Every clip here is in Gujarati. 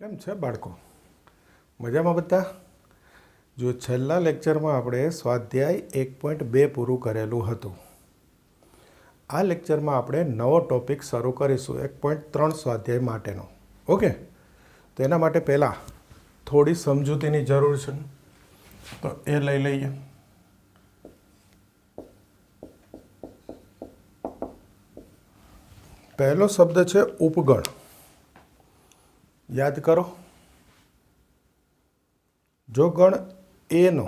કેમ છે બાળકો? મજામાં બધા? જો છેલ્લા લેક્ચરમાં આપણે સ્વાધ્યાય 1.2 પૂરું કરેલું હતું. આ લેક્ચરમાં આપણે નવો ટોપિક શરૂ કરીશું 1.3 સ્વાધ્યાય માટેનો. ઓકે, તો એના માટે પહેલાં થોડી સમજૂતીની જરૂર છે, તો એ લઈ લઈએ. પહેલો શબ્દ છે ઉપગણ. યાદ કરો, જો ગણ એનો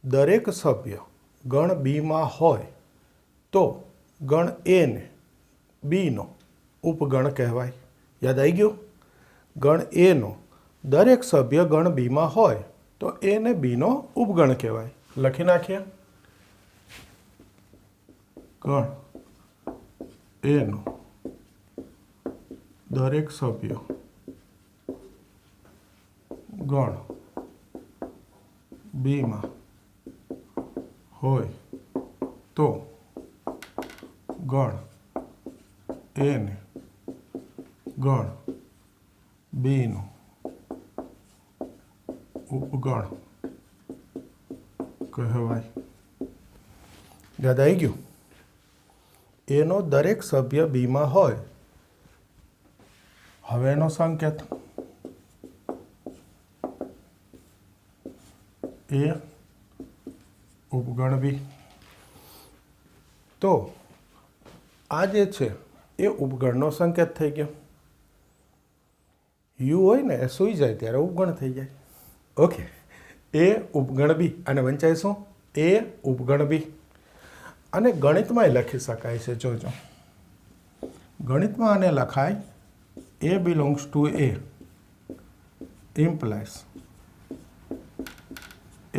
દરેક સભ્ય ગણ બીમાં હોય તો ગણ એને બીનો ઉપગણ કહેવાય. યાદ આવી ગયું? ગણ એનો દરેક સભ્ય ગણ બીમાં હોય તો એને બીનો ઉપગણ કહેવાય. લખી નાખીએ. ગણ એનો દરેક સભ્ય ગણ બીમાં હોય તો ગણ એને ગણ બીનું ઉપગણ કહેવાય. યાદ આવી ગયું? એનો દરેક સભ્ય બીમાં હોય. હવે એનો સંકેત એ ઉપગણ બી. તો આ જે છે એ ઉપગણનો સંકેત થઈ ગયો. યુ હોય ને એ સૂઈ જાય ત્યારે ઉપગણ થઈ જાય. ઓકે, એ ઉપગણ બી અને વંચાય શું? એ ઉપગણ બી. અને ગણિતમાંય લખી શકાય છે. જોજો, ગણિતમાં આને લખાય a belongs to A implies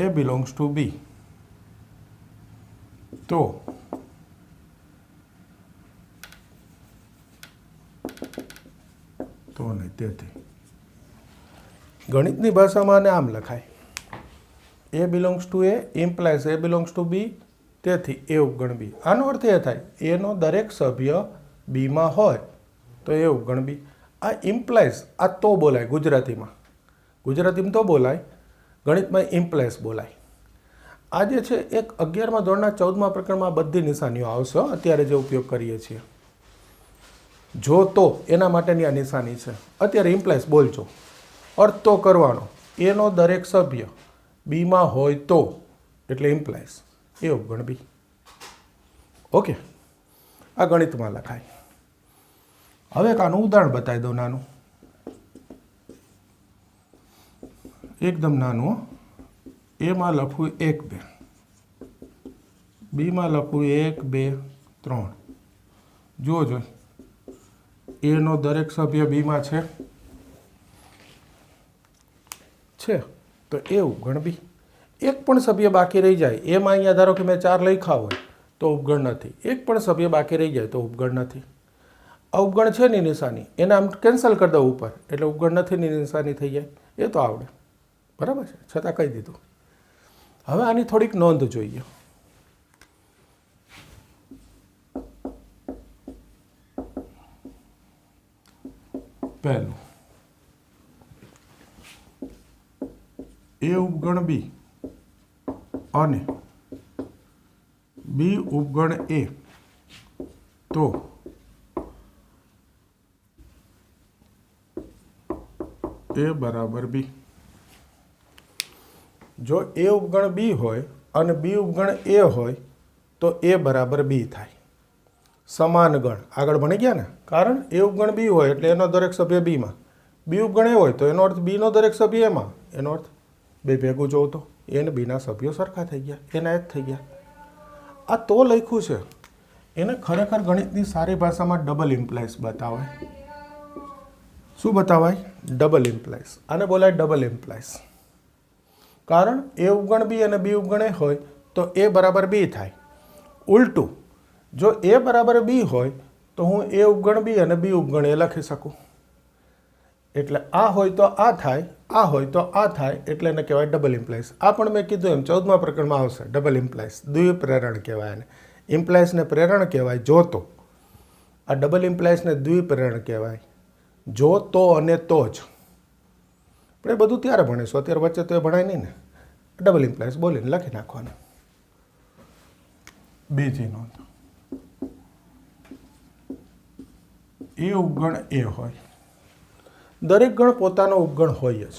a belongs to B. તો નહીં તેથી ગણિતની ભાષામાં આને આમ લખાય a belongs to A implies a belongs to B, તેથી એ ઉપગણ બી. આનો અર્થ એ થાય એનો દરેક સભ્ય બીમાં હોય તો એ ઉપગણ બી. આ ઇમ્પ્લાઇઝ આ તો બોલાય ગુજરાતીમાં. ગુજરાતીમાં તો બોલાય, ગણિતમાં ઇમ્પ્લાઇઝ બોલાય. આ જે છે એક 11મા ધોરણના 14મા પ્રકરણમાં બધી નિશાનીઓ આવશે. અત્યારે જે ઉપયોગ કરીએ છીએ જો તો એના માટેની આ નિશાની છે. અત્યારે ઇમ્પ્લાઇઝ બોલજો, અર્થ તો કરવાનો. એનો દરેક સભ્ય બીમાં હોય તો એટલે ઇમ્પ્લાઇઝ એ ઉપગણ બી. ઓકે, આ ગણિતમાં લખાય. હવે એક આનું ઉદાહરણ બતાવી દઉં નાનું, એકદમ નાનું. એમાં લખવું 1 2, બીમાં લખવું 1 2 3. જોજો, એનો દરેક સભ્ય બીમાં છે તો એ ઉપગણ બી. એક પણ સભ્ય બાકી રહી જાય, એમાં અહીંયા ધારો કે મેં 4 લખ્યા હોય તો ઉપગણ નથી. એક પણ સભ્ય બાકી રહી જાય તો ઉપગણ નથી. આ ઉપગણ છે ની નિશાની, એને આમ કેન્સલ કરી દઉં ઉપર એટલે ઉપગણ નથી ની નિશાની થઈ જાય. એ તો આવડે, બરાબર છે, છતાં કહી દીધું. હવે આની થોડીક નોંધ જોઈએ. પહેલું, એ ઉપગણ બી અને બી ઉપગણ એ તો એ બરાબર બી. જો એ ઉપગણ બી હોય અને બી ઉપગણ એ હોય તો એ બરાબર બી થાય. સમાન ગણ આગળ ભણી ગયા ને. કારણ એ ઉપગણ બી હોય એટલે એનો દરેક સભ્ય બીમાં, બી ઉપગણ એ હોય તો એનો અર્થ બીનો દરેક સભ્ય એમાં. એનો અર્થ બે ભેગું જોઉં તો એને બીના સભ્યો સરખા થઈ ગયા, એના જ થઈ ગયા. આ તો લખ્યું છે એને ખરેખર ગણિતની સારી ભાષામાં ડબલ ઇમ્પ્લાઇઝ બતાવાય. શું બતાવાય? Double implies. આને બોલાય ડબલ ઇમ્પ્લાઇઝ. કારણ એ ઉપગણ બી અને બી ઉપગણ એ હોય તો એ બરાબર બી થાય. ઉલટું, જો એ બરાબર બી હોય તો હું એ ઉપગણ બી અને બી ઉપગણ એ લખી શકું. એટલે આ હોય તો આ થાય, આ હોય તો આ થાય, એટલે એને કહેવાય ડબલ ઇમ્પ્લાઇઝ. આ પણ મેં કીધું એમ 14મા પ્રકરણમાં આવશે. ડબલ ઇમ્પ્લાઇઝ દ્વિપ્રેરણ કહેવાય એને. ઇમ્પ્લાઇઝને પ્રેરણ કહેવાય જો તો. આ ડબલ ઇમ્પ્લાઇઝને દ્વિપ્રેરણ કહેવાય. જો તો અને તો જ. પણ એ બધું ત્યારે ભણીશું, અત્યારે વચ્ચે તો એ ભણાય નહીં ને. ડબલ ઇમ્પ્લાઇઝ બોલીને લખી નાખવાનું. બીજી નોંધ, એ ઉપગણ એ હોય. દરેક ગણ પોતાનો ઉપગણ હોય જ.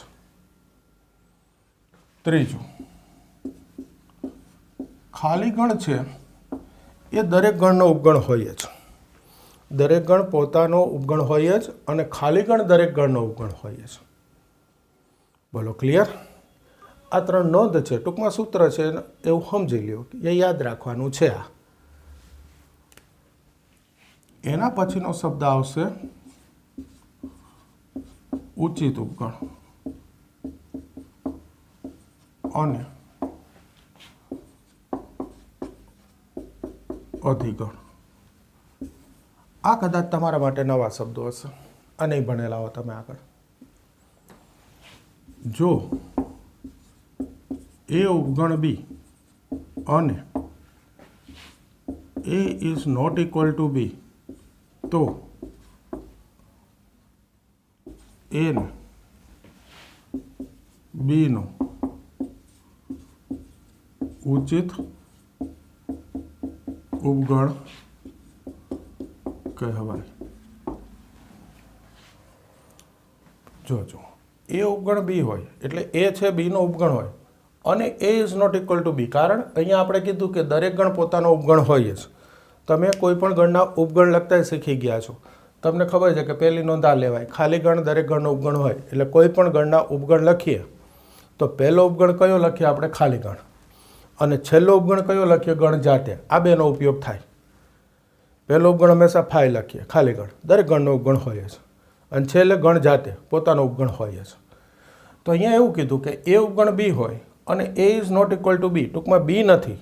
ત્રીજું, ખાલી ગણ છે એ દરેક ગણનો ઉપગણ હોય જ. દરેક ગણ પોતાનો ઉપગણ હોય જ અને ખાલી ગણ દરેક ગણનો ઉપગણ હોય જ. બોલો ક્લિયર? આ 3 નોંધ છે, ટૂંકમાં સૂત્ર છે એવું સમજી લ્યો, એ યાદ રાખવાનું છે. આ એના પછીનો શબ્દ આવશે ઉચિત ઉપગણ અને અધિગણ. આ કદાચ તમારા માટે નવા શબ્દો હશે, આ નહીં ભણેલા હો તમે આગળ. જો એ ઉપગણ બી અને એ is not equal to B, તો એ ને બી નો ઉચિત ઉપગણ કહેવાય. જોજો, એ ઉપગણ બી હોય એટલે એ છે બીનો ઉપગણ હોય અને એ ઇઝ નોટ ઇક્વલ ટુ બી. કારણ અહીંયા આપણે કીધું કે દરેક ગણ પોતાનો ઉપગણ હોય જ. તમે કોઈ પણ ગણના ઉપગણ લખતા શીખી ગયા છો. તમને ખબર છે કે પહેલી નોંધ આ લેવાય, ખાલી ગણ દરેક ગણનો ઉપગણ હોય. એટલે કોઈ પણ ગણના ઉપગણ લખીએ તો પહેલો ઉપગણ કયો લખીએ આપણે? ખાલી ગણ. અને છેલ્લો ઉપગણ કયો લખીએ? ગણ જાતે. આ બેનો ઉપયોગ થાય. પહેલો ઉપગણ હંમેશા ફાઈ લખીએ, ખાલી ગણ દરેક ગણનો ઉપગણ હોય જ, અને છેલ્લે ગણ જાતે પોતાનો ઉપગણ હોય જ. તો અહીંયા એવું કીધું કે એ ઉપગણ બી હોય અને એ ઇઝ નોટ ઇક્વલ ટુ બી. ટૂંકમાં બી નથી,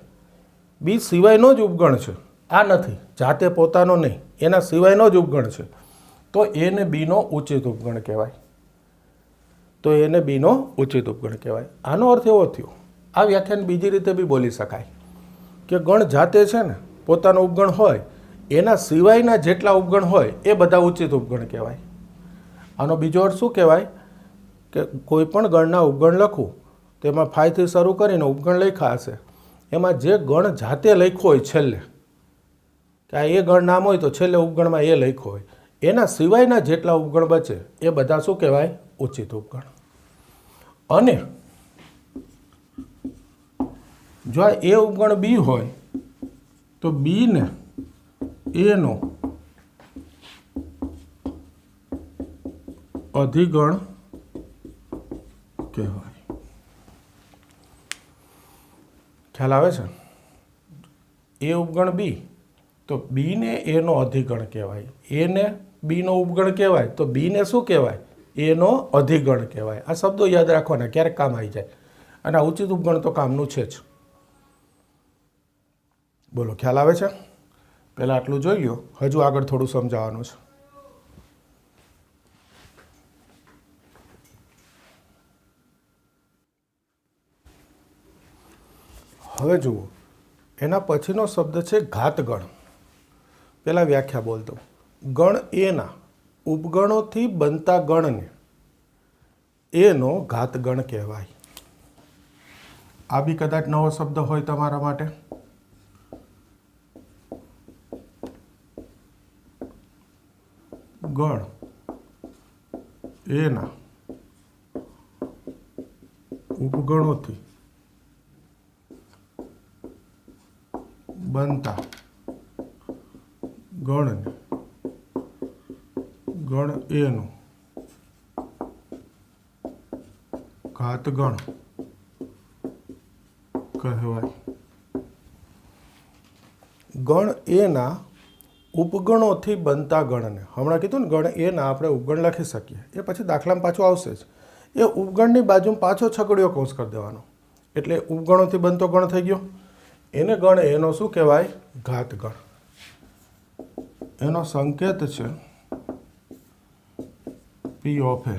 બી સિવાયનો જ ઉપગણ છે. આ નથી, જાતે પોતાનો નહીં, એના સિવાયનો જ ઉપગણ છે. તો એને બીનો ઉચિત ઉપગણ કહેવાય. તો એને બીનો ઉચિત ઉપગણ કહેવાય. આનો અર્થ એવો થયો, આ વ્યાખ્યાન બીજી રીતે બી બોલી શકાય કે ગણ જાતે છે ને પોતાનો ઉપગણ હોય, એના સિવાયના જેટલા ઉપગણ હોય એ બધા ઉચિત ઉપગણ કહેવાય. આનો બીજો અર્થ શું કહેવાય કે કોઈ પણ ગણના ઉપગણ લખું, તેમાં ફાઈથી શરૂ કરીને ઉપગણ લખ્યા હશે, એમાં જે ગણ જાતે લખ્યો હોય છેલ્લે, કે આ એ ગણ નામ હોય તો છેલ્લે ઉપગણમાં એ લખ્યો હોય, એના સિવાયના જેટલા ઉપગણ બચે એ બધા શું કહેવાય? ઉચિત ઉપગણ. અને જો આ એ ઉપગણ બી હોય તો બી ને એનો અધિગણ કહેવાય. ખ્યાલ આવે છે? એ ઉપગણ બી તો બી ને એનો અધિગણ કહેવાય. એને બીનો ઉપગણ કહેવાય તો બી ને શું કહેવાય? એનો અધિગણ કહેવાય. આ શબ્દો યાદ રાખવાના, ક્યારેક કામ આવી જાય. અને આ ઉચિત ઉપગણ તો કામનું છે જ. બોલો ખ્યાલ આવે છે? પહેલાં આટલું જોઈ લો, હજુ આગળ થોડું સમજાવવાનું છે. હવે જુઓ, એના પછીનો શબ્દ છે ઘાતગણ. પહેલાં વ્યાખ્યા બોલતો. ગણ એના ઉપગણોથી બનતા ગણને એનો ઘાતગણ કહેવાય. આ બી કદાચ નવો શબ્દ હોય તમારા માટે. ગણ એના ઉપગણોથી બનતા ગણને ગણ એનું ઘાતગણ કહેવાય. ગણ એના ઉપગણોથી બનતા ગણને, હમણાં કીધું ને ગણ એના આપણે ઉપગણ લખી શકીએ, એ પછી દાખલામાં પાછું આવશે જ. એ ઉપગણની બાજુમાં પાછો છગડીયો કૌંસ કરી દેવાનો, એટલે ઉપગણોથી બનતો ગણ થઈ ગયો. એને ગણ એનો શું કહેવાય? ઘાતગણ. એનો સંકેત છે P of A,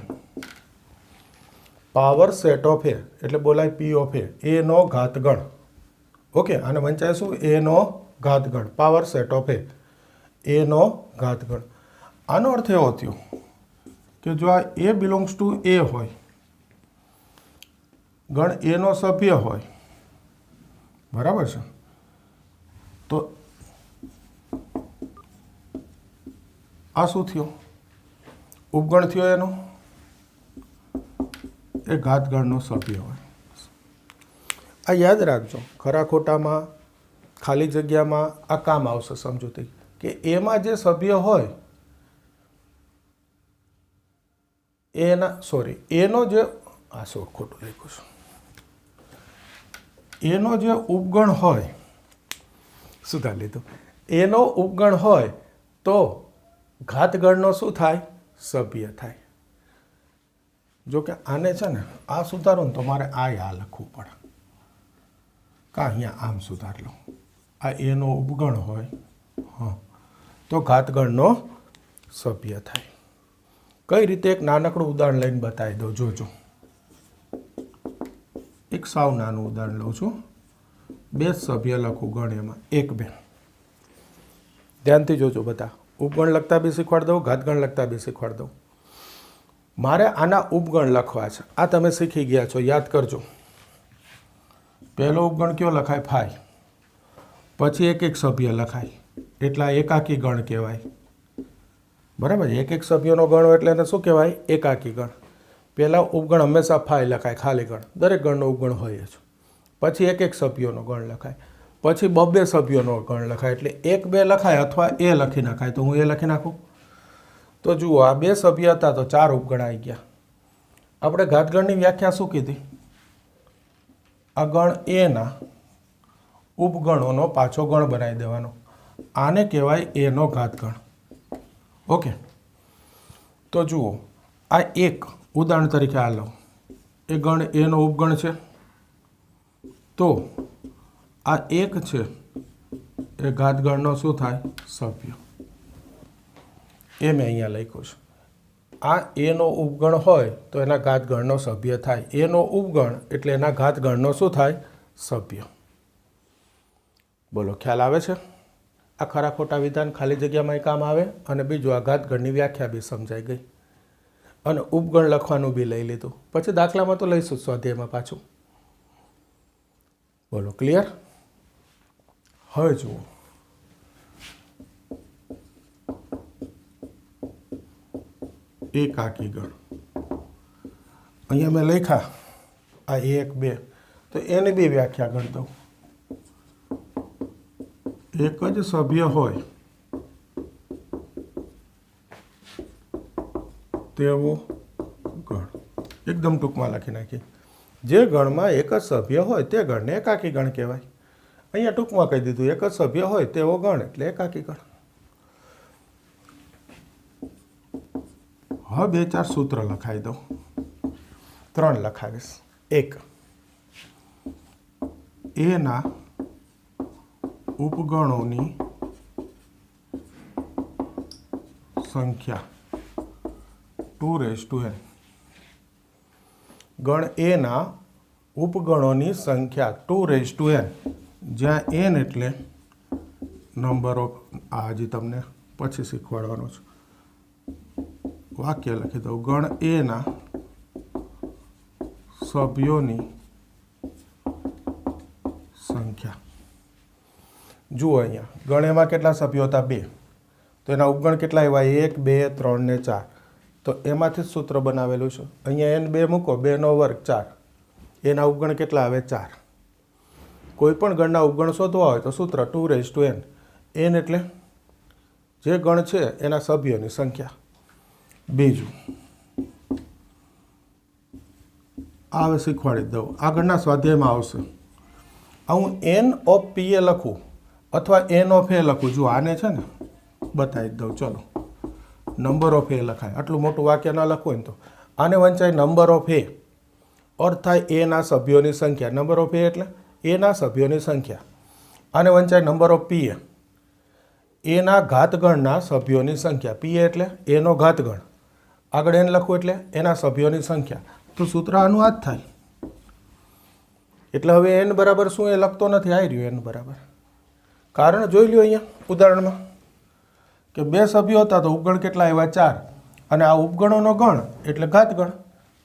power set of A, એટલે બોલાય પી ઓફ એ, એનો ઘાતગણ. ઓકે, આને વંચાય શું? એનો ઘાતગણ, પાવર સેટ ઓફ એ, એનો ઘાતગણ. આનો અર્થ એવો થયો કે જો આ એ બિલોંગ્સ ટુ એ હોય ગણ એનો સભ્ય હોય, બરાબર છે, તો આ શું થયો? ઉપગણ થયો એનો, એ ઘાતગણનો સભ્ય હોય. આ યાદ રાખજો, ખરા ખોટામાં, ખાલી જગ્યામાં આ કામ આવશે સમજૂતી, કે એમાં જે સભ્ય હોય એનો જે ખોટું લખ્યું છે, એનો જે ઉપગણ હોય, સુધાર લીધું, એનો ઉપગણ હોય તો ઘાતગણનો શું થાય? સભ્ય થાય. જો કે આને છે ને આ સુધારો ને તો મારે આ લખવું પડે, કાં અહીંયા આમ સુધાર લો. આ એનો ઉપગણ હોય તો ઘાતગણનો સભ્ય થાય. કઈ રીતે? એક નાનકડું ઉદાહરણ લઈને બતાવી દઉં, જોજો. એક સાવ નાનું ઉદાહરણ લઉં છું. 2 સભ્ય લખું ગણ, એમાં 1 2. ધ્યાનથી જોજો બધા. ઉપગણ લખતા બી શીખવાડ દઉં, ઘાતગણ લખતા બી શીખવાડ દઉં. મારે આના ઉપગણ લખવા છે. આ તમે શીખી ગયા છો, યાદ કરજો. પહેલો ઉપગણ કયો લખાય? 5. પછી એક સભ્ય લખાય, એટલા એકાકી ગણ કહેવાય, બરાબર? એક સભ્યનો ગણ હોય એટલે એને શું કહેવાય? એકાકી ગણ. પહેલાં ઉપગણ હંમેશા 5 લખાય, ખાલી ગણ. દરેક ગણનો ઉપગણ હોય જ. પછી એક સભ્યોનો ગણ લખાય, પછી 2 સભ્યોનો ગણ લખાય, એટલે 1 2 લખાય અથવા એ લખી નાખાય. તો હું એ લખી નાખું. તો જુઓ, આ 2 સભ્ય હતા તો 4 ઉપગણ આવી ગયા. આપણે ઘાતગણની વ્યાખ્યા શું કીધી? આ ગણ એના ઉપગણોનો પાછો ગણ બનાવી દેવાનો. આને કહેવાય એનો ઘાતગણ. ઓકે, તો જુઓ, આ એક ઉદાહરણ તરીકે આ લો. એ ગણ એનો ઉપગણ છે, તો આ 1 છે એ ઘાતગણનો શું થાય? સભ્ય. એ મેં અહીંયા લખ્યું છે. આ એનો ઉપગણ હોય તો એના ઘાતગણનો સભ્ય થાય. એનો ઉપગણ એટલે એના ઘાતગણનો શું થાય? સભ્ય. બોલો, ખ્યાલ આવે છે? આ ખરા ખોટા વિધાન ખાલી જગ્યામાં કામ આવે. અને બીજું, આ ઘાતગણની વ્યાખ્યા બી સમજાઈ ગઈ અને ઉપગણ લખવાનું બી લઈ લીધું. પછી દાખલામાં તો લઈશું સ્વાધ્યાયમાં પાછું. બોલો, ક્લિયર? હવે જુઓ, એકાકી ગણ અહીંયા મેં લખ્યા, આ 1 2, તો એની બી વ્યાખ્યા કરી દઉં. એક જ સભ્ય હોય તેવો ગણ. એકદમ ટૂંકમાં લખી નાખી. જે ગણમાં એક જ સભ્ય હોય તે ગણને એકાકી ગણ કહેવાય. અહીંયા ટૂંકમાં કહી દીધું, એક જ સભ્ય હોય તેવો ગણ એટલે એકાકી ગણ. હવે 2 4 સૂત્ર લખાઈ દઉં. 3 લખાવીશ. 1, એના ઉપગણોની સંખ્યા 2n. ગણ એના ઉપગણોની સંખ્યા 2n, જ્યાં n એટલે નંબર ઓફ, આ હજી તમને પછી શીખવાડવાનો છે. વાક્ય લખી દઉં. ગણ એના સભ્યોની સંખ્યા. જુઓ અહીંયા, ગણ એમાં કેટલા સભ્યો હતા? 2. તો એના ઉપગણ કેટલા આવ્યા? 1 2 3 ને 4. તો એમાંથી જ સૂત્ર બનાવેલું છે. અહીંયા n 2 મૂકો, 2 નો વર્ગ 4. એના ઉપગણ કેટલા આવે? 4. કોઈ પણ ગણના ઉપગણ શોધવા હોય તો સૂત્ર 2n. n એટલે જે ગણ છે એના સભ્યોની સંખ્યા. બીજું આ હવે શીખવાડી જ દઉં, આગળના સ્વાધ્યાયમાં આવશે. હું n ઓફ p એ લખું અથવા n ઓફ a લખું. જો આને છે ને બતાવી દઉં. ચલો, નંબર ઓફ એ લખાય. આટલું મોટું વાક્ય ના લખવું હોય તો આને વંચાય નંબર ઓફ એ. અર્થ થાય એના સભ્યોની સંખ્યા. નંબર ઓફ એ એટલે એના સભ્યોની સંખ્યા. આને વંચાય નંબર ઓફ પી એ. એના ઘાતગણના સભ્યોની સંખ્યા. પી એટલે એનો ઘાતગણ. આગળ n લખવું એટલે એના સભ્યોની સંખ્યા. તો સૂત્ર આનું આ જ થાય. એટલે હવે n બરાબર શું એ લખતો નથી, આવી રહ્યું n બરાબર. કારણ જોઈ લ્યો અહીંયા ઉદાહરણમાં કે 2 સભ્યો હતા તો ઉપગણ કેટલા આવ્યા? 4. અને આ ઉપગણોનો ગણ એટલે ઘાતગણ.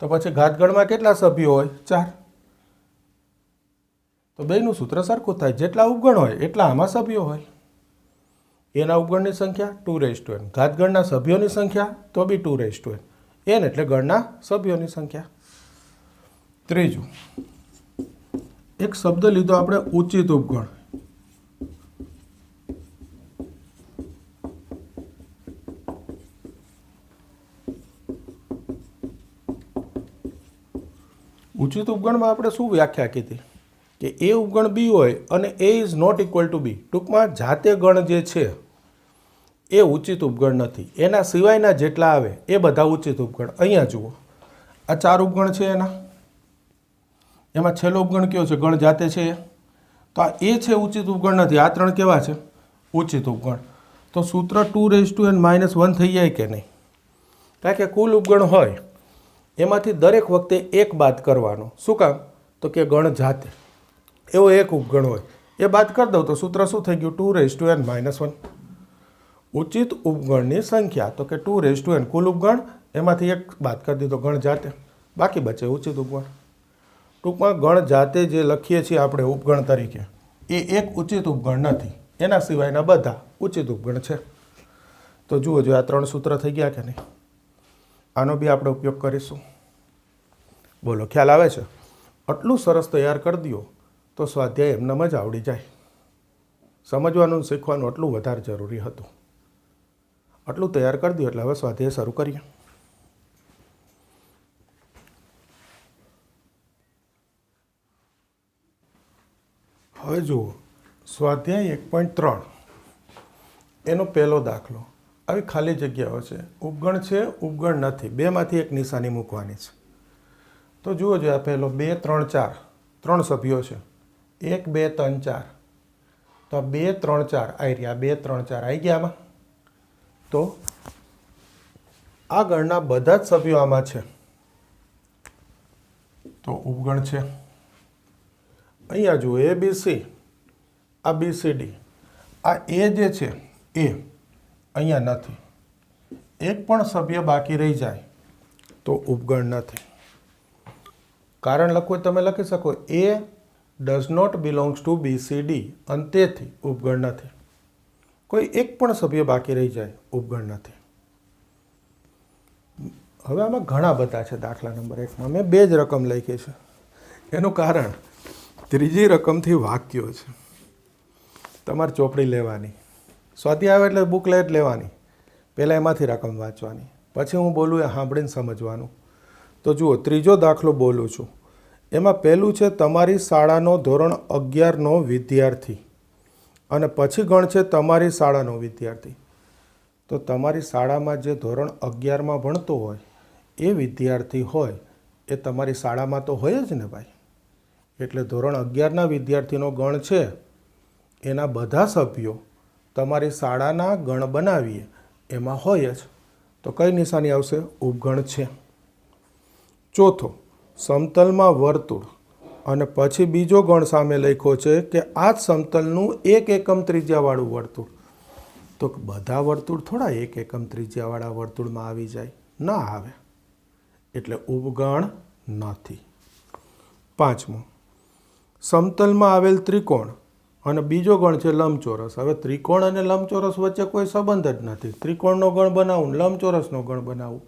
તો પછી ઘાતગણમાં કેટલા સભ્યો હોય? 4. તો બેયનું સૂત્ર સરખું થાય. જેટલા ઉપગણ હોય એટલા આમાં સભ્યો હોય. એના ઉપગણની સંખ્યા 2n, ઘાતગણના સભ્યોની સંખ્યા તો બી 2n. n એટલે ગણના સભ્યોની સંખ્યા. ત્રીજું, એક શબ્દ લીધો આપણે ઉચિત ઉપગણ. ઉચિત ઉપગણમાં આપણે શું વ્યાખ્યા કીધી કે એ ઉપગણ બી હોય અને એ ઇઝ નોટ ઇક્વલ ટુ બી. ટૂંકમાં જાતે ગણ જે છે એ ઉચિત ઉપગણ નથી. એના સિવાયના જેટલા આવે એ બધા ઉચિત ઉપગણ. અહીંયા જુઓ, આ 4 ઉપગણ છે એમાં છેલ્લો ઉપગણ કયો છે? ગણ જાતે છે. તો આ એ છે ઉચિત ઉપગણ નથી. આ 3 કેવા છે? ઉચિત ઉપગણ. તો સૂત્ર 2n-1 થઈ જાય કે નહીં? કારણ કે કુલ ઉપગણ હોય એમાંથી દરેક વખતે એક બાદ કરવાનો. શું કામ? તો કે ગણ જાતે એવો એક ઉપગણ હોય એ બાદ કરી દઉં તો સૂત્ર શું થઈ ગયું? 2n-1. ઉચિત ઉપગણની સંખ્યા તો કે 2n. કુલ ઉપગણ એમાંથી એક બાદ કરી દીધો ગણ જાતે, બાકી બચે ઉચિત ઉપગણ. ટૂંકમાં ગણ જાતે જે લખીએ છીએ આપણે ઉપગણ તરીકે એ એક ઉચિત ઉપગણ નથી. એના સિવાયના બધા ઉચિત ઉપગણ છે. તો જુઓ, જો આ 3 સૂત્ર થઈ ગયા કે નહીં? આનો બી આપણે ઉપયોગ કરીશું. બોલો, ખ્યાલ આવે છે? આટલું સરસ તૈયાર કરી દો તો સ્વાધ્યાય એમનામ જ આવડી જાય. સમજવાનું શીખવાનું આટલું વધારે જરૂરી હતું. આટલું તૈયાર કરી દો એટલે હવે સ્વાધ્યાય શરૂ કરીએ. હવે જુઓ, સ્વાધ્યાય 1.3 એનો પહેલો દાખલો. આવી ખાલી જગ્યાઓ છે. ઉપગણ છે, ઉપગણ નથી, બેમાંથી એક નિશાની મૂકવાની છે. તો જુઓ, જો આ પહેલો 2, 3, 4 3 સભ્યો છે. 1, 2, 3, 4. તો 2, 3, 4 આવી રહ્યા. 2, 3, 4 આવી ગયા આમાં. તો આ ગણના બધા જ સભ્યો આમાં છે તો ઉપગણ છે. અહીંયા જુઓ, ABC, આ BCD, આ એ જે છે એ અહીંયા નથી. એક પણ સભ્ય બાકી રહી જાય તો ઉપગણ નથી. કારણ લખવું તમે લખી શકો, a does not belongs to BCD અને તેથી ઉપગણ નથી. કોઈ એક પણ સભ્ય બાકી રહી જાય ઉપગણ નથી. હવે આમાં ઘણા બધા છે. દાખલા નંબર 1માં મેં 2 જ રકમ લખી છે. એનું કારણ ત્રીજી રકમથી વાક્યો છે. તમારે ચોપડી લેવાની, સ્વાધ્યાય આવે એટલે બુકલેટ લેવાની, પહેલાં એમાંથી રકમ વાંચવાની, પછી હું બોલું એ સાંભળીને સમજવાનું. તો જુઓ, ત્રીજો દાખલો બોલું છું. એમાં પહેલું છે તમારી શાળાનો ધોરણ 11નો વિદ્યાર્થી અને પછી ગણ છે તમારી શાળાનો વિદ્યાર્થી. તો તમારી શાળામાં જે ધોરણ 11માં ભણતો હોય એ વિદ્યાર્થી હોય એ તમારી શાળામાં તો હોય જ ને ભાઈ. એટલે ધોરણ 11ના વિદ્યાર્થીનો ગણ છે એના બધા સભ્યો તમારી શાળાના ગણ બનાવીએ એમાં હોય જ. તો કઈ નિશાની આવશે? ઉપગણ છે. ચોથો, સમતલમાં વર્તુળ અને પછી બીજો ગણ સામે લખ્યો છે કે આ જ સમતલનું 1 એકમ ત્રિજ્યાવાળું વર્તુળ. તો બધા વર્તુળ થોડા 1 એકમ ત્રિજ્યાવાળા વર્તુળમાં આવી જાય? ના આવે. એટલે ઉપગણ નથી. પાંચમો, સમતલમાં આવેલ ત્રિકોણ અને બીજો ગણ છે લંબચોરસ. હવે ત્રિકોણ અને લંબચોરસ વચ્ચે કોઈ સંબંધ જ નથી. ત્રિકોણનો ગણ બનાવું, લંબચોરસનો ગણ બનાવું.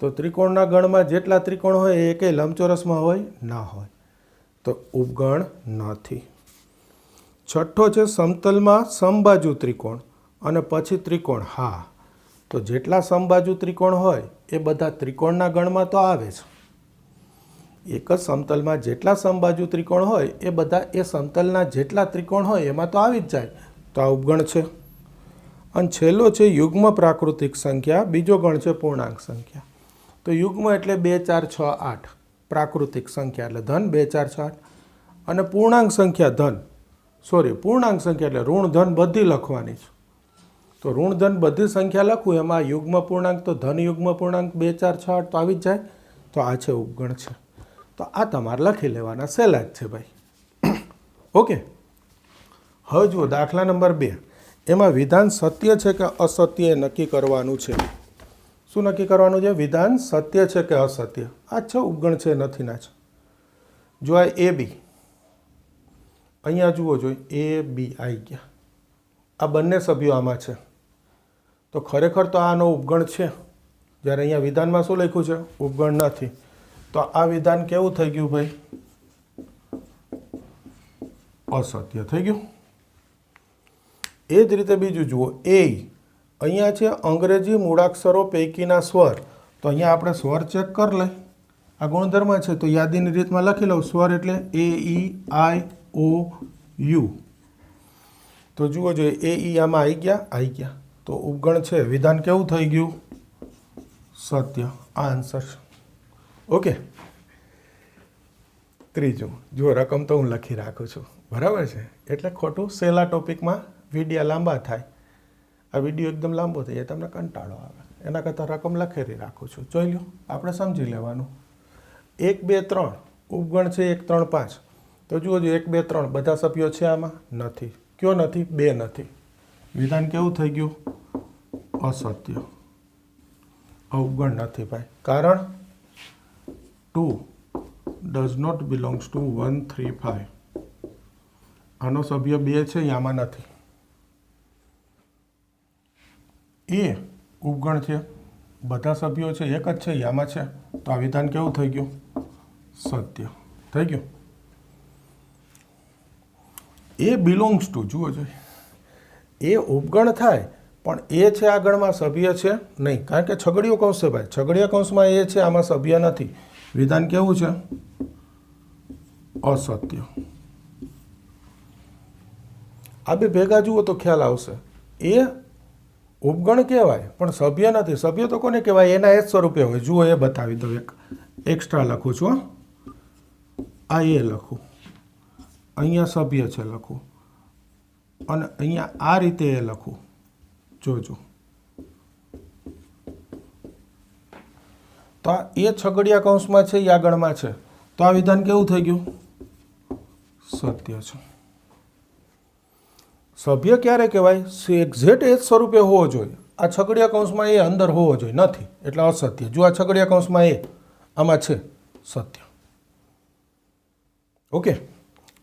તો ત્રિકોણના ગણમાં જેટલા ત્રિકોણ હોય એ કંઈ લંબચોરસમાં હોય? ના હોય. તો ઉપગણ નથી. છઠ્ઠો છે સમતલમાં સમબાજુ ત્રિકોણ અને પછી ત્રિકોણ. હા, તો જેટલા સમબાજુ ત્રિકોણ હોય એ બધા ત્રિકોણના ગણમાં તો આવે છે. એક જ સમતલમાં જેટલા સમબાજુ ત્રિકોણ હોય એ બધા એ સમતલના જેટલા ત્રિકોણ હોય એમાં તો આવી જ જાય. તો આ ઉપગણ છે. અને છેલ્લો છે યુગ્મ પ્રાકૃતિક સંખ્યા, બીજો ગણ છે પૂર્ણાંક સંખ્યા. તો યુગ્મ એટલે 2, 4, 6, 8. પ્રાકૃતિક સંખ્યા એટલે ધન 2, 4, 6, 8. અને પૂર્ણાંક સંખ્યા પૂર્ણાંક સંખ્યા એટલે ઋણ ધન બધી લખવાની છે. તો ઋણ ધન બધી સંખ્યા લખું એમાં યુગ્મ પૂર્ણાંક તો ધન યુગ્મ પૂર્ણાંક 2, 4, 6, 8 તો આવી જ જાય. તો આ છે ઉપગણ છે. તો આ તમારે લખી લેવાના, સહેલા જ છે ભાઈ. ઓકે. હવે જુઓ દાખલા નંબર 2. એમાં વિધાન સત્ય છે કે અસત્ય એ નક્કી કરવાનું છે. શું નક્કી કરવાનું છે? વિધાન સત્ય છે કે અસત્ય. આ છે ઉપગણ છે, નથી ના છે. જો આ AB અહીંયા જુઓ જોઈએ એ બી આવી ગયા, આ બંને સભ્યો આમાં છે, તો ખરેખર તો આનો ઉપગણ છે. જ્યારે અહીંયા વિધાનમાં શું લખ્યું છે? ઉપગણ નથી. તો આ વિધાન કેવું થઈ ગયું ભાઈ? અસત્ય થઈ ગયું. એ જ રીતે બીજું જુઓ, એ અહીંયા છે અંગ્રેજી મૂળાક્ષરો પૈકીના સ્વર. તો અહીંયા આપણે સ્વર ચેક કરી લઈએ. આ ગુણધર્મ છે તો યાદીની રીતમાં લખી લઉં. સ્વર એટલે એ ઈ આઈ ઓ યુ. તો જુઓ જોઈએ એ ઈ આમાં આવી ગયા. તો ઉપગણ છે. વિધાન કેવું થઈ ગયું? સત્ય. આ આન્સર છે. ઓકે. ત્રીજું જુઓ, રકમ તો હું લખી રાખું છું, બરાબર છે, એટલે ખોટું સહેલા ટોપિકમાં વિડીયો લાંબા થાય. આ વિડીયો એકદમ લાંબો થઈ જાય, તમને કંટાળો આવે, એના કરતાં રકમ લખેલી રાખું છું. જોઈ લો, આપણે સમજી લેવાનું. 1 2 3 ઉપગણ છે 1 3 5. તો જુઓ જો 1 2 3 બધા સભ્યો છે આમાં? નથી. કયો નથી? 2 નથી. વિધાન કેવું થઈ ગયું? અસત્ય. ઉપગણ નથી ભાઈ, કારણ 2 does not belongs to 1 3 5. આનો સભ્ય 2 છે, આમાં નથી. એ ઉપગણ છે, બધા સભ્યો છે એક જ છે, આમાં છે. તો આ વિધાન કેવું થઈ ગયું? સત્ય થઈ ગયું. એ બિલોંગ્સ ટુ, જુઓ જોઈએ, એ ઉપગણ થાય પણ એ છે આગળમાં, સભ્ય છે નહીં, કારણ કે છગડીયો કૌંસ છે ભાઈ. છગડીયા કૌંસમાં એ છે, આમાં સભ્ય નથી. વિધાન કેવું છે? અસત્ય. આ બે ભેગા જુઓ તો ખ્યાલ આવશે. એ ઉપગણ કહેવાય પણ સભ્ય નથી. સભ્ય તો કોને કહેવાય? એના એ જ સ્વરૂપે હોય. જુઓ એ બતાવી દઉં, એક એક્સ્ટ્રા લખું છું. આ એ લખું, અહીંયા સભ્ય છે લખું, અને અહીંયા આ રીતે એ લખું. જોજો, તો આ એ છગડિયા કૌંસમાં છે, એ આગળમાં છે. તો આ વિધાન કેવું થઈ ગયું? સત્ય છે. સભ્ય ક્યારે કહેવાય? એક્ઝેક્ટ એ જ સ્વરૂપે હોવો જોઈએ. આ છગડિયા કૌંસમાં એ અંદર હોવો જોઈએ, નથી, એટલે અસત્ય. જો આ છગડિયા કૌંસમાં એ આમાં છે, સત્ય. ઓકે.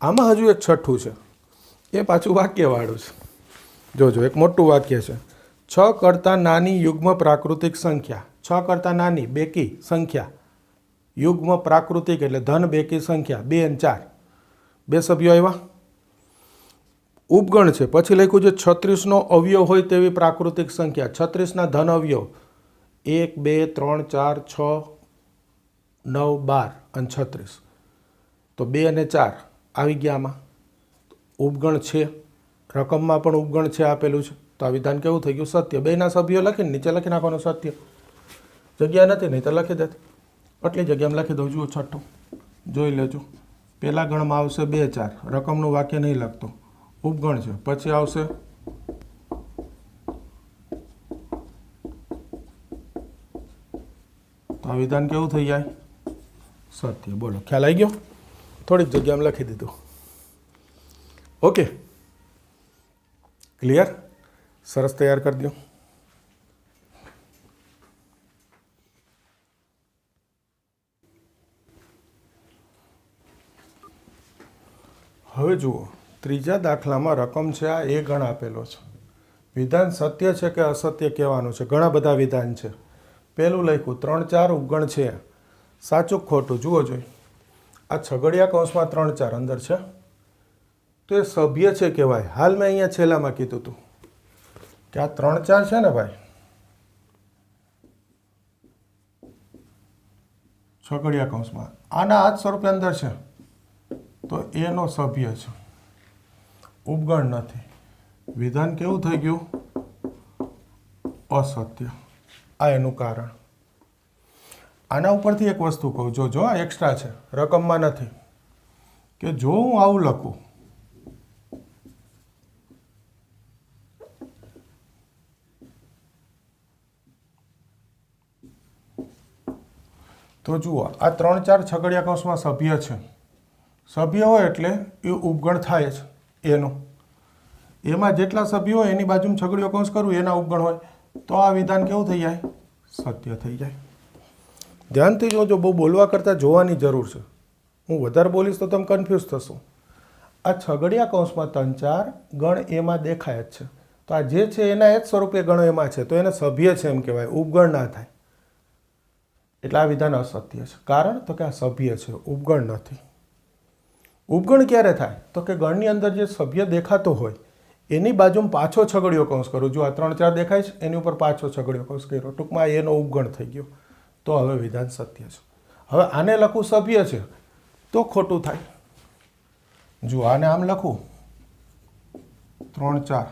આમાં હજુ એક છઠ્ઠું છે, એ પાછું વાક્યવાળું છે. જોજો, એક મોટું વાક્ય છે. 6 કરતાં નાની યુગ્મ પ્રાકૃતિક સંખ્યા. 6 કરતાં નાની બેકી સંખ્યા, યુગ્મ પ્રાકૃતિક એટલે ધન બેકી સંખ્યા 2 અને 4, 2 સભ્યો આવ્યા. ઉપગણ છે, પછી લખ્યું છે 36નો અવયવ હોય તેવી પ્રાકૃતિક સંખ્યા. 36ના ધન અવયવ 1 2 3 4 6 9 12 અને 36. તો 2 અને 4 આવી ગયા આમાં. ઉપગણ છે, રકમમાં પણ ઉપગણ છે આપેલું છે. તો આ વિધાન કેવું થઈ ગયું? સત્ય. બેના સભ્યો લખીને નીચે લખી નાખવાનું સત્ય. જગ્યા નથી નહીં તો લખી દે, આટલી જગ્યામાં લખી દઉં. જુઓ છઠ્ઠું, જોઈ લેજો. પહેલા ગણમાં આવશે 2 4, રકમનું વાક્ય નહીં લખતું, ઉપગણ છે. પછી આવશે તો આ વિધાન કેવું થઈ જાય? સત્ય. બોલો, ખ્યાલ આવી ગયો? થોડીક જગ્યામાં લખી દીધું. Okay, clear? સરસ, તૈયાર કરી દો. હવે જુઓ, ત્રીજા દાખલામાં રકમ છે, આ એ ગણ આપેલો છે. વિધાન સત્ય છે કે અસત્ય કહેવાનું છે. ઘણા બધા વિધાન છે. પહેલું લખ્યું 3 4 ઉપગણ છે. સાચું ખોટું જુઓ જોઈએ. આ છગડિયા કૌંસમાં 3 4 અંદર છે, તો એ સભ્ય છે કહેવાય. હાલ મેં અહીંયા છેલ્લામાં કીધું હતું કે આ 3 4 છે ને ભાઈ, છગડિયા કૌંસમાં આના આ જ સ્વરૂપે અંદર છે, તો એનો સભ્ય છે, ઉપગણ નથી. વિધાન કેવું થઈ ગયું? અસત્ય. આ એનું કારણ. આના ઉપરથી એક વસ્તુ કહું, જો આ એક્સ્ટ્રા છે, રકમમાં નથી, કે જો હું આવું લખું, તો જુઓ આ 3 4 છગડિયા કૌંસમાં સભ્ય છે. સભ્ય હોય એટલે એ ઉપગણ થાય છે એનું. એમાં જેટલા સભ્યો હોય એની બાજુમાં છગડીયો કૌંસ કરવું, એના ઉપગણ હોય. તો આ વિધાન કેવું થઈ જાય? સત્ય થઈ જાય. ધ્યાનથી જોજો, બહુ બોલવા કરતાં જોવાની જરૂર છે. હું વધારે બોલીશ તો તમે કન્ફ્યુઝ થશો. આ છગડિયા કૌંસમાં 3 4 ગણ એમાં દેખાય જ છે, તો આ જે છે એના જ સ્વરૂપે ગણો એમાં છે, તો એને સભ્ય છે એમ કહેવાય, ઉપગણ ના થાય. એટલે આ વિધાન અસત્ય છે. કારણ તો કે આ સભ્ય છે, ઉપગણ નથી. ઉપગણ ક્યારે થાય? તો કે ગણની અંદર જે સભ્ય દેખાતો હોય એની બાજુમાં પાછો છગડીયો કૌંસ કરો. જો આ 3 4 દેખાય છે એની ઉપર પાછો છગડીયો કૌંસ કર્યો, ટૂંકમાં એનો ઉપગણ થઈ ગયો, તો હવે વિધાન સત્ય છે. હવે આને લખું સભ્ય છે તો ખોટું થાય. જો આને આમ લખું 3 4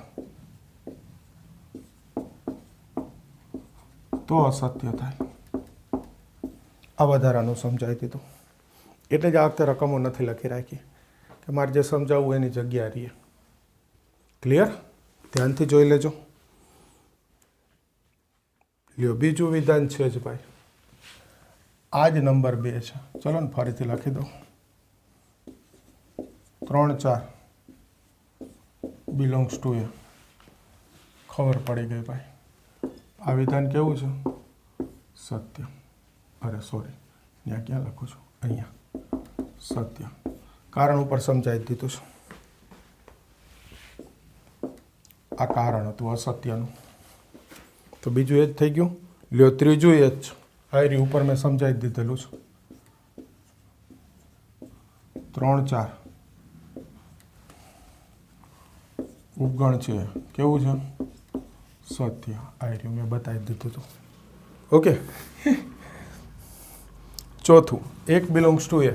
તો અસત્ય થાય. આ વધારાનું સમજાવી દીધું. એટલે જ આ વખતે રકમો નથી લખી રાખી કે મારે જે સમજાવવું એની જગ્યા રહીએ. ક્લિયર? ધ્યાનથી જોઈ લેજો. લ્યો, બીજું વિધાન છે જ ભાઈ, આ જ નંબર 2 છે. ચલો ને ફરીથી લખી દઉં. 3 4 બિલોંગ્સ ટુ એ. ખબર પડી ગઈ ભાઈ. આ વિધાન કેવું છે? સત્ય. અરે સોરી, ત્યાં ક્યાં લખું છું? અહીંયા. સત્ય. કારણ ઉપર સમજાવી દીધું છે. આ કારણ હતું અસત્યનું. તો બીજું એ જ થઈ ગયું. લ્યો, ત્રીજું એ જ છે. આયરી ઉપર મેં સમજાવી દીધેલું છે. 3 4 ઉપગણ છે. કેવું છે? સત્ય. આયરી મેં બતાવી દીધું હતું. ઓકે. ચોથું, 1 બિલોંગ્સ ટુ એ.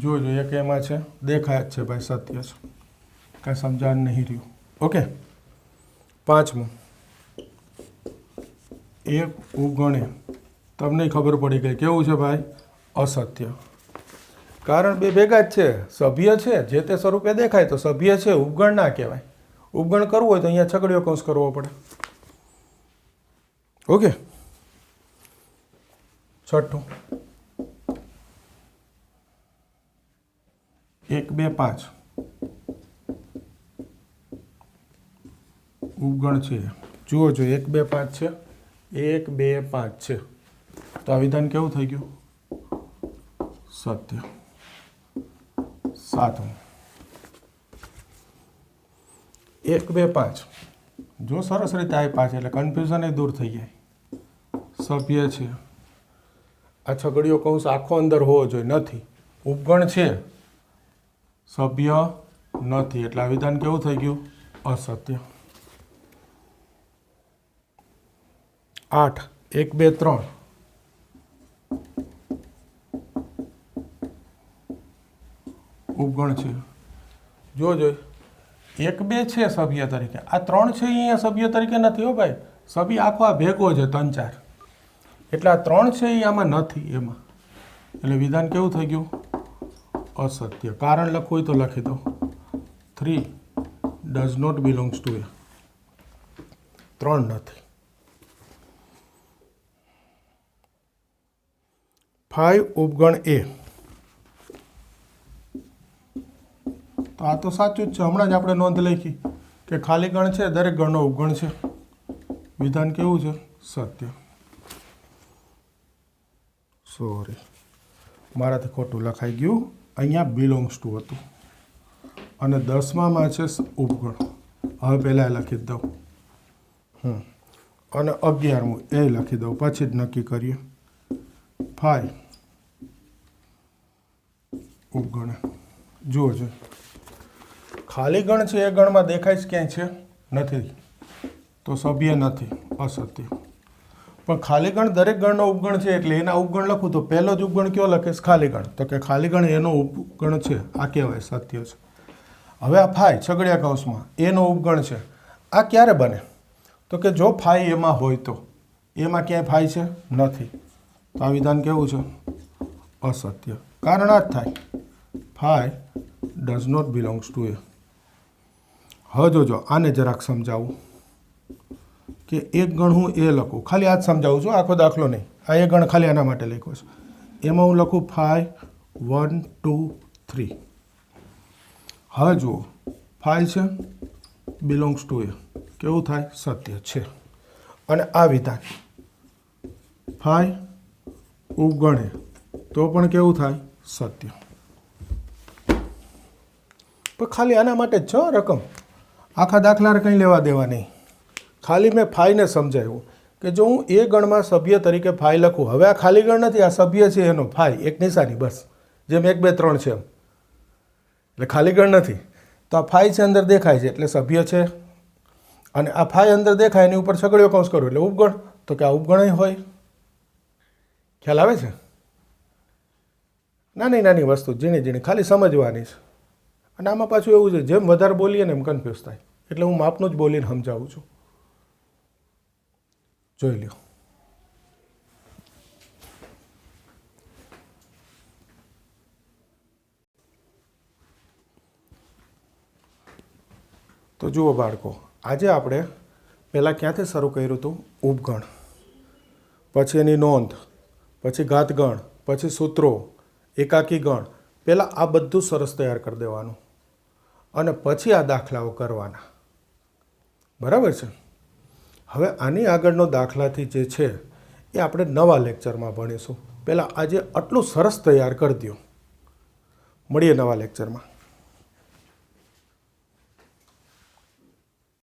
જોજો, એક એમાં છે, દેખાય જ છે ભાઈ, સત્ય છે, કાંઈ સમજાણ નહીં રહ્યું. ઓકે. પાંચમું, 1 ઉપગણે. તમને ખબર પડી ગઈ. કેવું છે ભાઈ? અસત્ય. કારણ બે ભેગા જ છે. સભ્ય છે જે તે સ્વરૂપે દેખાય તો સભ્ય છે, ઉપગણ ના કહેવાય. ઉપગણ કરવું હોય તો અહીંયા છગડીયો કૌંસ કરવો પડે. ઓકે. છઠ્ઠું, 1 2 5 ઉપગણ છે. જુઓ જો 1 2 5 છે, 1 2 5 છે, તો આ વિધાન કેવું થઈ ગયું? સત્ય. સાતમું, 1 2 5. જો સરસ રીતે આવી પાછળ એટલે કન્ફ્યુઝન એ દૂર થઈ જાય. સભ્ય છે. આ છગડીયો કૌંસ આખો અંદર હોવો જોઈએ, નથી. ઉપગણ છે, સભ્ય નથી, એટલે આ વિધાન કેવું થઈ ગયું? અસત્ય. 8 1 2 3 ઉપગણ છે. જોજો 1 2 છે સભ્ય તરીકે, આ 3 છે અહીંયા સભ્ય તરીકે નથી હો ભાઈ. સભ્ય આખો આ ભેગો છે 3 4, એટલે આ 3 છે એ આમાં નથી એમાં, એટલે વિધાન કેવું થઈ ગયું? અસત્ય. કારણ લખવું હોય તો લખી દો. 3 ડઝ નોટ બિલોંગ્સ ટુ એ. 3 નથી. 5 ઉપગણ એ. તો આ તો સાચું જ છે. હમણાં જ આપણે નોંધ લખી કે ખાલી ગણ છે, દરેક ગણનો ઉપગણ છે. વિધાન કેવું છે? સત્ય. સોરી, મારાથી ખોટું લખાઈ ગયું. અહીંયા બિલોંગ્સ ટુ હતું અને 10માં છે ઉપગણ. હવે પહેલાં લખી જ દઉં. અને 11મું એ લખી દઉં, પછી જ નક્કી કરીએ. 5 ઉપગણ. જુઓ છે, ખાલી ગણ છે એ ગણમાં દેખાય છે ક્યાંય છે? નથી, તો સભ્ય નથી, અસત્ય. પણ ખાલી ગણ દરેક ગણનો ઉપગણ છે, એટલે એના ઉપગણ લખું તો પહેલો જ ઉપગણ કયો લખીશ? ખાલી ગણ. તો કે ખાલી ગણ એનો ઉપગણ છે, આ કહેવાય સત્ય છે. હવે આ 5 છગડીયા કૌંસમાં એનો ઉપગણ છે, આ ક્યારે બને? તો કે જો 5 એમાં હોય તો. એમાં ક્યાંય 5 છે? નથી, તો આ વિધાન કેવું છે? અસત્ય. કારણ આ જ થાય, 5 ડઝ નોટ બિલોંગ્સ ટુ એ. હવે જોજો, આને જરાક સમજાવું કે એક ગણ હું એ લખું, ખાલી આ જ સમજાવું છું, આખો દાખલો નહીં. આ એક ગણ ખાલી આના માટે લખ્યો છે. એમાં હું લખું 5 1 2 3. હવે જુઓ, 5 છે, બિલોંગ્સ ટુ એ. કેવું થાય? સત્ય છે. અને આ વિધાન 5 ઉપગણે તો પણ કેવું થાય? સત્ય. પણ ખાલી આના માટે જ છે રકમ, આખા દાખલાને કંઈ લેવા દેવા નહીં. ખાલી મેં ફાઈને સમજાવ્યું કે જો હું એ ગણમાં સભ્ય તરીકે ફાઈ લખું, હવે આ ખાલી ગણ નથી, આ સભ્ય છે એનો ફાઈ એક નિશાની બસ, જેમ 1 2 3 છે એમ, એટલે ખાલી ગણ નથી. તો આ ફાઈ છે અંદર દેખાય છે એટલે સભ્ય છે, અને આ ફાઈ અંદર દેખાય એની ઉપર છગડીયો કૌંસ કરું એટલે ઉપગણ, તો કે આ ઉપગણ હોય. ખ્યાલ આવે છે? નાની નાની વસ્તુ ઝીણી ઝીણી ખાલી સમજવાની છે. અને આમાં પાછું એવું છે જેમ વધારે બોલીએ ને એમ કન્ફ્યુઝ થાય, એટલે હું માપનું જ બોલીને સમજાવું છું. જોઈ લ્યો. તો જુઓ બાળકો, આજે આપણે પહેલાં ક્યાંથી શરૂ કર્યું હતું? ઉપગણ, પછી એની નોંધ, પછી ઘાતગણ, પછી સૂત્રો, એકાકી ગણ. પહેલાં આ બધું સરસ તૈયાર કરી દેવાનું અને પછી આ દાખલાઓ કરવાના. બરાબર છે? હવે આની આગળનો દાખલાથી જે છે એ આપણે નવા લેક્ચરમાં ભણીશું. પહેલાં આજે આટલું સરસ તૈયાર કરી દો. મળીએ નવા લેક્ચરમાં.